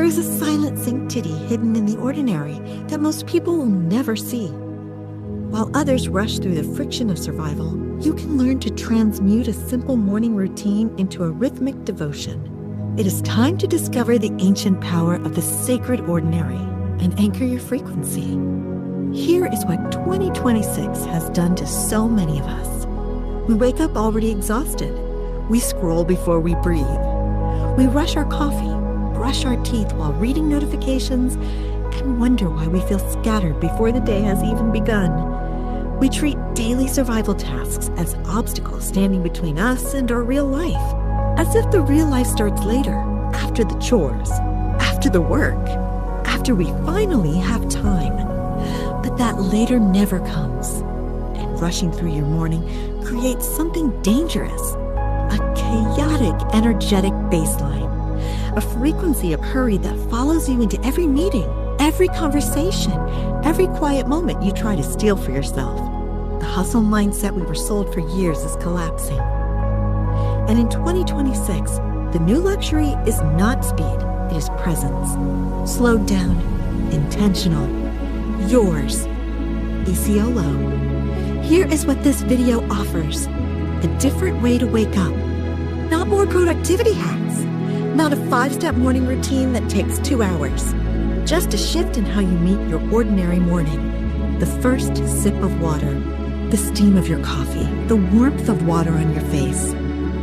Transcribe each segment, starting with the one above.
There is a silent sanctity hidden in the ordinary that most people will never see. While others rush through the friction of survival, you can learn to transmute a simple morning routine into a rhythmic devotion. It is time to discover the ancient power of the sacred ordinary and anchor your frequency. Here is what 2026 has done to so many of us. We wake up already exhausted. We scroll before we breathe. We rush our coffee, brush our teeth while reading notifications, and wonder why we feel scattered before the day has even begun. We treat daily survival tasks as obstacles standing between us and our real life, as if the real life starts later, after the chores, after the work, after we finally have time. But that later never comes, and rushing through your morning creates something dangerous, a chaotic, energetic baseline, a frequency of hurry that follows you into every meeting, every conversation, every quiet moment you try to steal for yourself. The hustle mindset we were sold for years is collapsing. And in 2026, the new luxury is not speed, it is presence. Slowed down, intentional, yours, Isiolo. Here is what this video offers: a different way to wake up. Not more productivity hacks. Not a 5-step morning routine that takes 2 hours. Just a shift in how you meet your ordinary morning. The first sip of water, the steam of your coffee, the warmth of water on your face,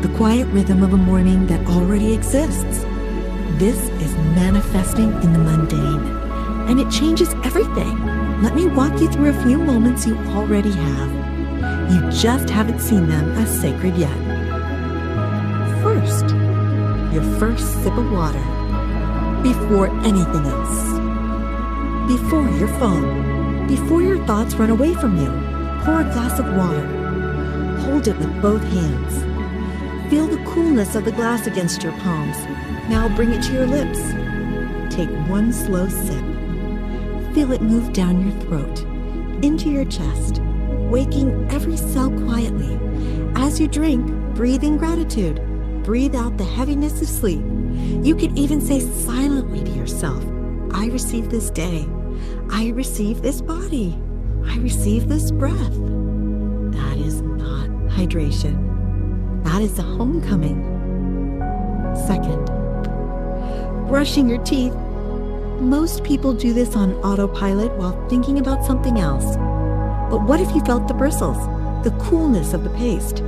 the quiet rhythm of a morning that already exists. This is manifesting in the mundane, and it changes everything. Let me walk you through a few moments you already have. You just haven't seen them as sacred yet. First, your first sip of water. Before anything else. Before your phone. Before your thoughts run away from you. Pour a glass of water. Hold it with both hands. Feel the coolness of the glass against your palms. Now bring it to your lips. Take one slow sip. Feel it move down your throat, into your chest, waking every cell quietly. As you drink, breathe in gratitude. Breathe out the heaviness of sleep. You can even say silently to yourself, I receive this day. I receive this body. I receive this breath. That is not hydration. That is a homecoming. Second, brushing your teeth. Most people do this on autopilot while thinking about something else. But what if you felt the bristles, the coolness of the paste,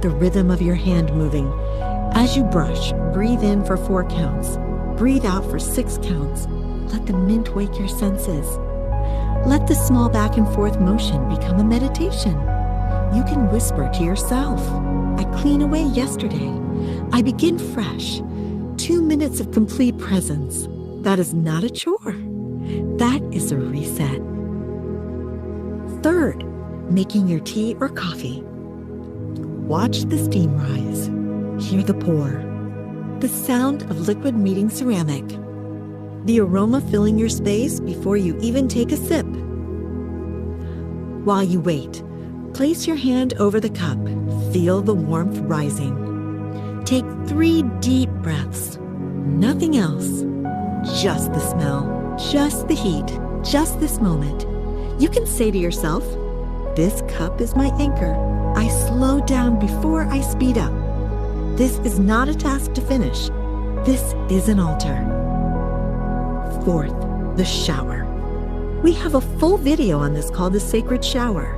the rhythm of your hand moving? As you brush, breathe in for 4 counts. Breathe out for 6 counts. Let the mint wake your senses. Let the small back and forth motion become a meditation. You can whisper to yourself, I clean away yesterday. I begin fresh. 2 minutes of complete presence. That is not a chore. That is a reset. Third, making your tea or coffee. Watch the steam rise. Hear the pour. The sound of liquid meeting ceramic. The aroma filling your space before you even take a sip. While you wait, place your hand over the cup. Feel the warmth rising. Take 3 deep breaths. Nothing else. Just the smell. Just the heat. Just this moment. You can say to yourself, this cup is my anchor. I slow down before I speed up. This is not a task to finish. This is an altar. Fourth, the shower. We have a full video on this called The Sacred Shower.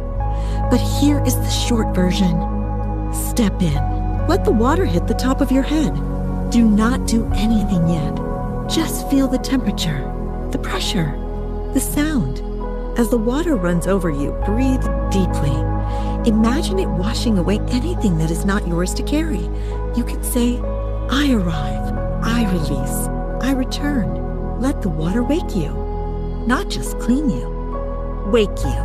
But here is the short version. Step in. Let the water hit the top of your head. Do not do anything yet. Just feel the temperature, the pressure, the sound. As the water runs over you, breathe deeply. Imagine it washing away anything that is not yours to carry. You can say, I arrive, I release, I return. Let the water wake you, not just clean you, wake you.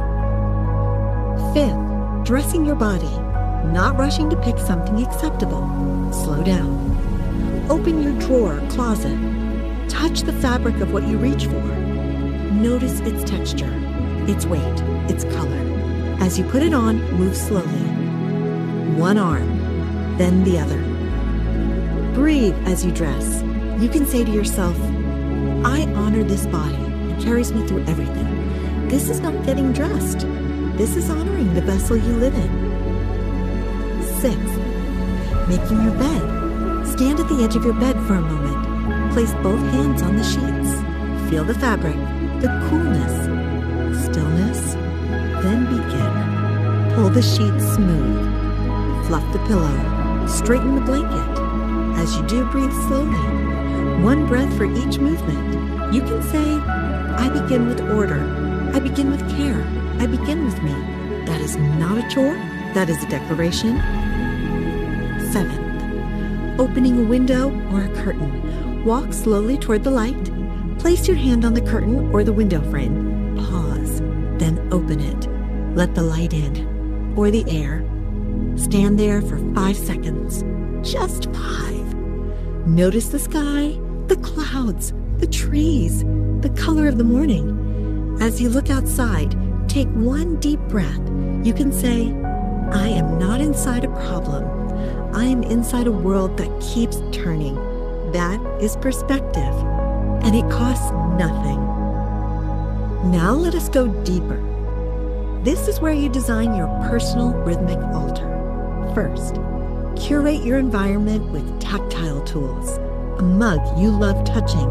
Fifth, dressing your body, not rushing to pick something acceptable. Slow down. Open your drawer or closet. Touch the fabric of what you reach for. Notice its texture, its weight, its color. As you put it on, move slowly. One arm, then the other. Breathe as you dress. You can say to yourself, I honor this body. It carries me through everything. This is not getting dressed. This is honoring the vessel you live in. 6. Making your bed. Stand at the edge of your bed for a moment. Place both hands on the sheets. Feel the fabric, the coolness, stillness. Then begin. Pull the sheets smooth. Fluff the pillow. Straighten the blanket. As you do, breathe slowly. One breath for each movement. You can say, I begin with order. I begin with care. I begin with me. That is not a chore. That is a declaration. 7. Opening a window or a curtain. Walk slowly toward the light. Place your hand on the curtain or the window frame. Pause. Then open it. Let the light in, or the air. Stand there for 5 seconds. Just 5. Notice the sky, the clouds, the trees, the color of the morning. As you look outside, take one deep breath. You can say, I am not inside a problem. I am inside a world that keeps turning. That is perspective, and it costs nothing. Now let us go deeper. This is where you design your personal rhythmic altar. First, curate your environment with tactile tools. A mug you love touching,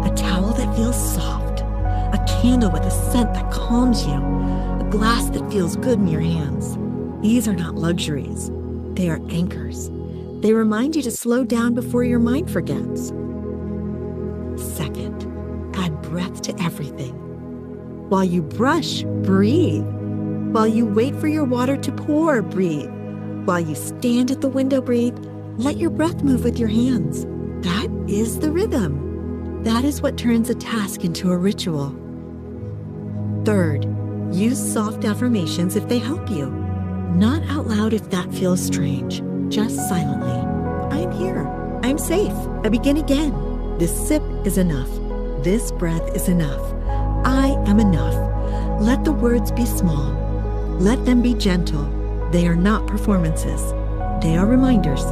a towel that feels soft, a candle with a scent that calms you, a glass that feels good in your hands. These are not luxuries. They are anchors. They remind you to slow down before your mind forgets. Second, add breath to everything. While you brush, breathe. While you wait for your water to pour, breathe. While you stand at the window, breathe. Let your breath move with your hands. That is the rhythm. That is what turns a task into a ritual. Third, use soft affirmations if they help you. Not out loud if that feels strange. Just silently. I'm here. I'm safe. I begin again. This sip is enough. This breath is enough. I am enough. Let the words be small. Let them be gentle. They are not performances. They are reminders.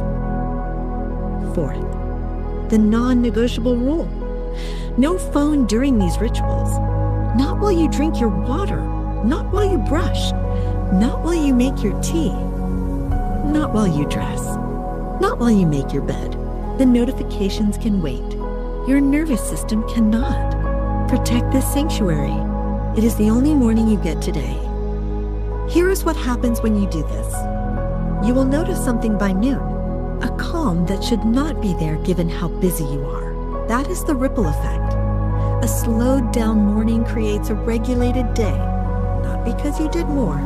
Fourth, the non-negotiable rule. No phone during these rituals. Not while you drink your water. Not while you brush. Not while you make your tea. Not while you dress. Not while you make your bed. The notifications can wait. Your nervous system cannot. Protect this sanctuary. It is the only morning you get today. Here is what happens when you do this. You will notice something by noon, a calm that should not be there given how busy you are. That is the ripple effect. A slowed down morning creates a regulated day, not because you did more,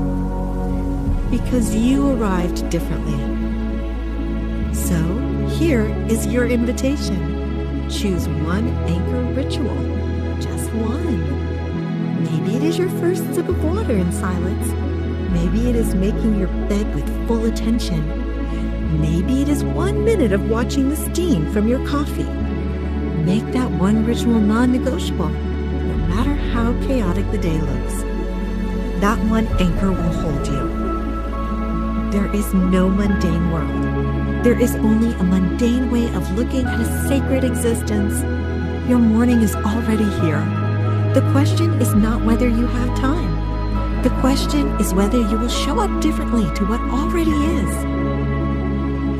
because you arrived differently. So here is your invitation. Choose one anchor ritual, just one. Maybe it is your first sip of water in silence. Maybe it is making your bed with full attention. Maybe it is 1 minute of watching the steam from your coffee. Make that one ritual non-negotiable, no matter how chaotic the day looks. That one anchor will hold you. There is no mundane world. There is only a mundane way of looking at a sacred existence. Your morning is already here. The question is not whether you have time. The question is whether you will show up differently to what already is.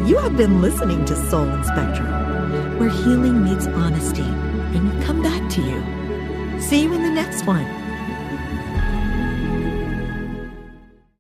You have been listening to Soul and Spectrum, where healing meets honesty, and we come back to you. See you in the next one.